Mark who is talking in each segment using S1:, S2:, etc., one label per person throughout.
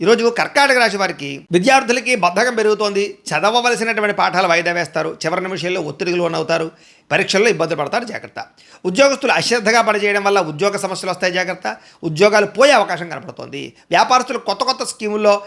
S1: ఈరోజు కర్కాటక రాశి వారికి విద్యార్థులకి బద్ధకం పెరుగుతోంది. చదవవలసినటువంటి పాఠాలు వాయిదా వేస్తారు. చివరి నిమిషంలో ఒత్తిడికి లోనవుతారు. పరీక్షల్లో ఇబ్బంది పడతారు. జాగ్రత్త. ఉద్యోగస్తులు అశ్రద్ధగా పనిచేయడం వల్ల ఉద్యోగ సమస్యలు వస్తాయి. జాగ్రత్త. ఉద్యోగాలు పోయే అవకాశం కనపడుతోంది. వ్యాపారస్తులు కొత్త కొత్త స్కీముల్లో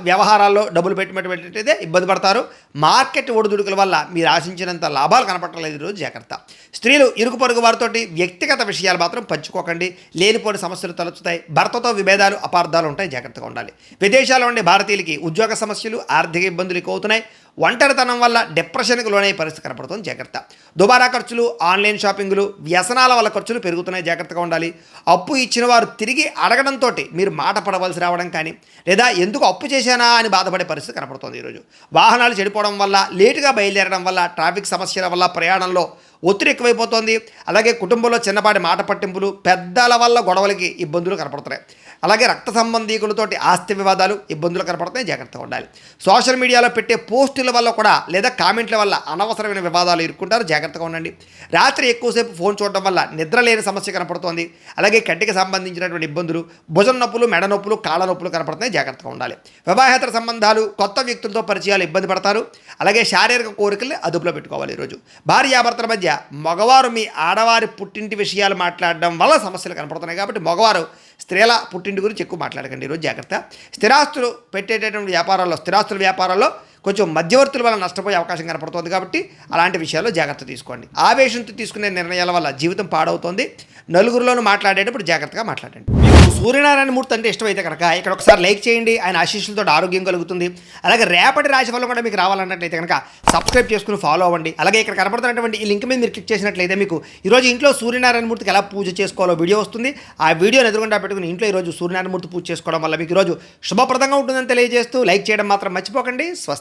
S1: వ్యవహారాల్లో డబ్బులు పెట్టినటువంటిదే ఇబ్బంది పడతారు. మార్కెట్ ఒడిదుడుకుల వల్ల మీరు ఆశించినంత లాభాలు కనపడలేదు. ఈరోజు జాగ్రత్త. స్త్రీలు ఇరుగు పొరుగు వారితోటి వ్యక్తిగత విషయాలు మాత్రం పంచుకోకండి. లేనిపోని సమస్యలు తలెత్తుతాయి. భర్తతో విభేదాలు అపార్థాలు ఉంటాయి. జాగ్రత్తగా ఉండాలి. విదేశాల్లో ఉండే భారతీయులకి ఉద్యోగ సమస్యలు ఆర్థిక ఇబ్బందులు ఎక్కువ అవుతున్నాయి. ఒంటరితనం వల్ల డిప్రెషన్కి లోనయ్యే పరిస్థితి కనపడుతుంది. జాగ్రత్త. దుబారా ఖర్చులు, ఆన్లైన్ షాపింగ్లు, వ్యసనాల వల్ల ఖర్చులు పెరుగుతున్నాయి. జాగ్రత్తగా ఉండాలి. అప్పు ఇచ్చిన వారు తిరిగి అడగడంతో మీరు మాట పడవలసి రావడం కానీ లేదా ఎందుకు అప్పు చేశానా అని బాధపడే పరిస్థితి కనపడుతుంది. ఈరోజు వాహనాలు చెడిపోవడం వల్ల, లేటుగా బయలుదేరడం వల్ల, ట్రాఫిక్ సమస్యల వల్ల ప్రయాణంలో ఒత్తిడి ఎక్కువైపోతుంది. అలాగే కుటుంబంలో చిన్నపాటి మాట పట్టింపులు, పెద్దల వల్ల గొడవలకి ఇబ్బందులు కనపడుతున్నాయి. అలాగే రక్త సంబంధీకులతోటి ఆస్తి వివాదాలు, ఇబ్బందులు కనపడుతున్నాయి. జాగ్రత్తగా ఉండాలి. సోషల్ మీడియాలో పెట్టే పోస్టుల వల్ల కూడా లేదా కామెంట్ల వల్ల అనవసరమైన వివాదాలు ఇరుక్కుంటారు. జాగ్రత్తగా ఉండండి. రాత్రి ఎక్కువసేపు ఫోన్ చూడడం వల్ల నిద్ర లేని సమస్య కనపడుతోంది. అలాగే కంటికి సంబంధించినటువంటి ఇబ్బందులు, భుజం నొప్పులు, మెడ నొప్పులు, కాళ్ళ నొప్పులు కనపడుతున్నాయి. జాగ్రత్తగా ఉండాలి. వివాహేతర సంబంధాలు, కొత్త వ్యక్తులతో పరిచయాలు ఇబ్బంది పడతారు. అలాగే శారీరక కోరికల్ని అదుపులో పెట్టుకోవాలి. ఈరోజు భార్యాభర్తల మధ్య మగవారు మీ ఆడవారి పుట్టింటి విషయాలు మాట్లాడడం వల్ల సమస్యలు కనపడుతున్నాయి. కాబట్టి మగవారు స్త్రీల పుట్టింటి గురించి ఎక్కువ మాట్లాడకండి. ఈరోజు జాగ్రత్త. స్థిరాస్తులు పెట్టేటటువంటి స్థిరాస్తుల వ్యాపారాల్లో కొంచెం మధ్యవర్తుల వల్ల నష్టపోయే అవకాశం కనపడుతుంది. కాబట్టి అలాంటి విషయాల్లో జాగ్రత్త తీసుకోండి. ఆవేశంతో తీసుకునే నిర్ణయాల వల్ల జీవితం పాడవుతుంది. నలుగురిలోనూ మాట్లాడేటప్పుడు జాగ్రత్తగా మాట్లాడండి. మీకు సూర్యనారాయణ మూర్తి అంటే ఇష్టమైతే కనుక ఇక్కడ ఒకసారి లైక్ చేయండి. ఆయన ఆశీస్సులతో ఆరోగ్యం కలుగుతుంది. అలాగే రేపటి రాశి ఫలం కూడా మీకు రావాలన్నట్లయితే కనుక సబ్స్క్రైబ్ చేసుకుని ఫాలో అవ్వండి. అలాగే ఇక్కడ కనపడుతున్నటువంటి ఈ లింక్ మీద మీరు క్లిక్ చేసినట్లయితే మీకు ఈరోజు ఇంట్లో సూర్యనారాయణ మూర్తికి ఎలా పూజ చేసుకోవాలో వీడియో వస్తుంది. ఆ వీడియోని ఎదురుగుండా పెట్టుకుని ఇంట్లో ఈరోజు సూర్యనారాయణ మూర్తి పూజ చేసుకోవడం వల్ల మీకు ఈరోజు శుభప్రదంగా ఉంటుందని తెలియజేస్తూ లైక్ చేయడం మాత్రం మర్చిపోకండి. స్వస్తి.